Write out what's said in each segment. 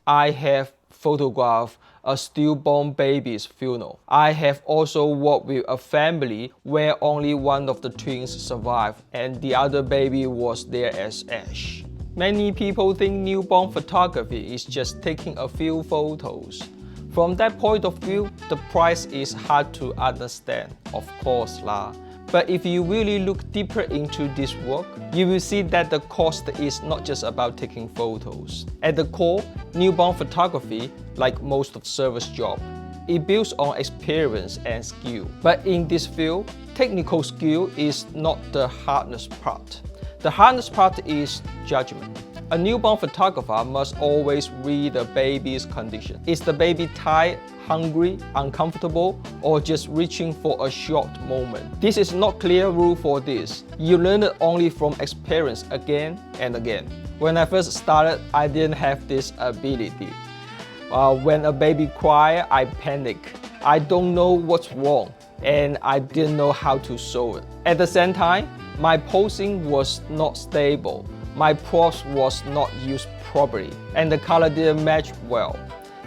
I have photographed a stillborn baby's funeral. I have also worked with a family where only one of the twins survived and the other baby was there as ash. Many people think newborn photography is just taking a few photos. From that point of view, the price is hard to understand, of course lah. But if you really look deeper into this work, you will see that the cost is not just about taking photos. At the core, newborn photography, like most of service jobs, it builds on experience and skill. But in this field, technical skill is not the hardest part. The hardest part is judgment. A newborn photographer must always read the baby's condition. Is the baby tired, hungry, uncomfortable, or just reaching for a short moment? This is not clear rule for this. You learn it only from experience again and again. When I first started, I didn't have this ability. When a baby cries, I panic. I don't know what's wrong, and I didn't know how to solve it. At the same time, my posing was not stable. My props was not used properly, and the color didn't match well.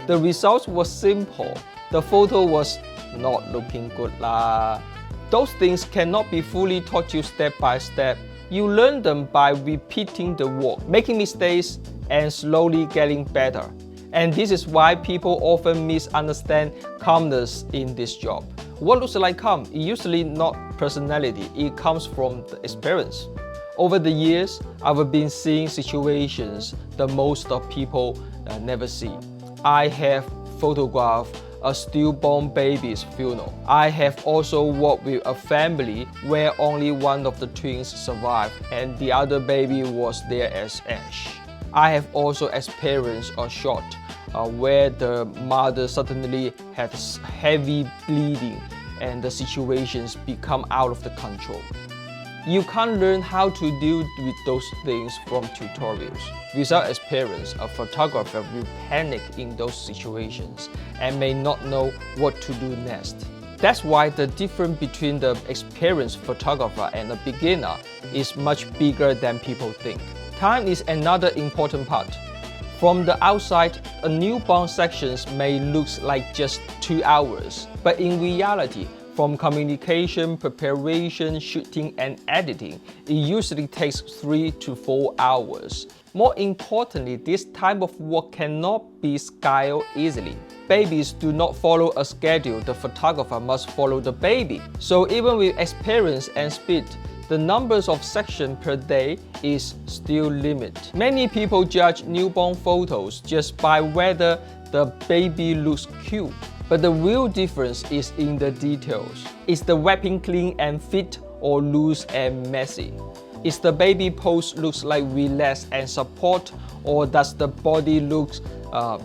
The result was simple. The photo was not looking good lah. Those things cannot be fully taught you step by step. You learn them by repeating the work, making mistakes, and slowly getting better. And this is why people often misunderstand calmness in this job. What looks like calm is usually not personality, it comes from the experience. Over the years, I've been seeing situations that most of people never see. I have photographed a stillborn baby's funeral. I have also worked with a family where only one of the twins survived and the other baby was there as ash. I have also experienced a shot where the mother suddenly had heavy bleeding and the situations become out of the control. You can't learn how to deal with those things from tutorials. Without experience, a photographer will panic in those situations and may not know what to do next. That's why the difference between the experienced photographer and a beginner is much bigger than people think. Time is another important part. From the outside, a newborn section may look like just 2 hours, but in reality, from communication, preparation, shooting, and editing, it usually takes 3 to 4 hours. More importantly, this type of work cannot be scaled easily. Babies do not follow a schedule, the photographer must follow the baby. So even with experience and speed, the numbers of sections per day is still limited. Many people judge newborn photos just by whether the baby looks cute. But the real difference is in the details. Is the wrapping clean and fit or loose and messy? Is the baby pose looks like relaxed and support, or does the body look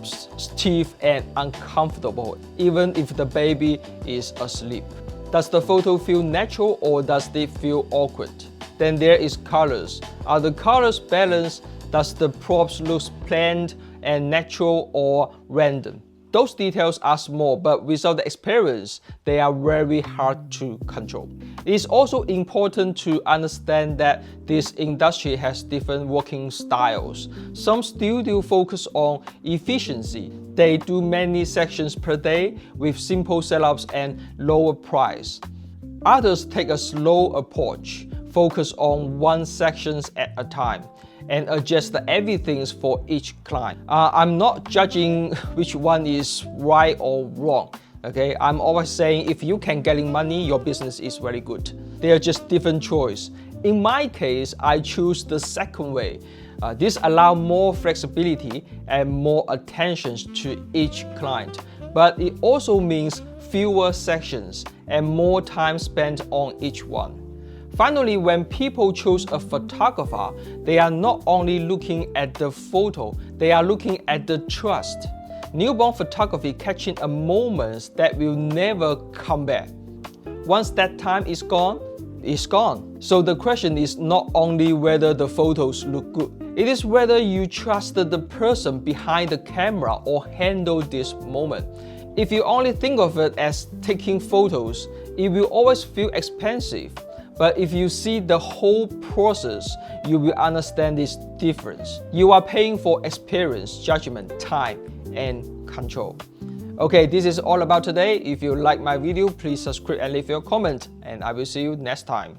stiff and uncomfortable even if the baby is asleep? Does the photo feel natural or does it feel awkward? Then there is colors. Are the colors balanced? Does the props look planned and natural or random? Those details are small, but without the experience, they are very hard to control. It is also important to understand that this industry has different working styles. Some studios focus on efficiency. They do many sections per day with simple setups and lower price. Others take a slow approach, focus on one section at a time, and adjust everything for each client. I'm not judging which one is right or wrong. Okay, I'm always saying if you can getting money, your business is very good. They are just different choice. In my case, I choose the second way. This allows more flexibility and more attention to each client, but it also means fewer sections and more time spent on each one. Finally, when people choose a photographer, they are not only looking at the photo, they are looking at the trust. Newborn photography catching a moment that will never come back. Once that time is gone, it's gone. So the question is not only whether the photos look good, it is whether you trust the person behind the camera or handle this moment. If you only think of it as taking photos, it will always feel expensive. But if you see the whole process, you will understand this difference. You are paying for experience, judgment, time, and control. Okay, this is all about today. If you like my video, please subscribe and leave your comment, and I will see you next time.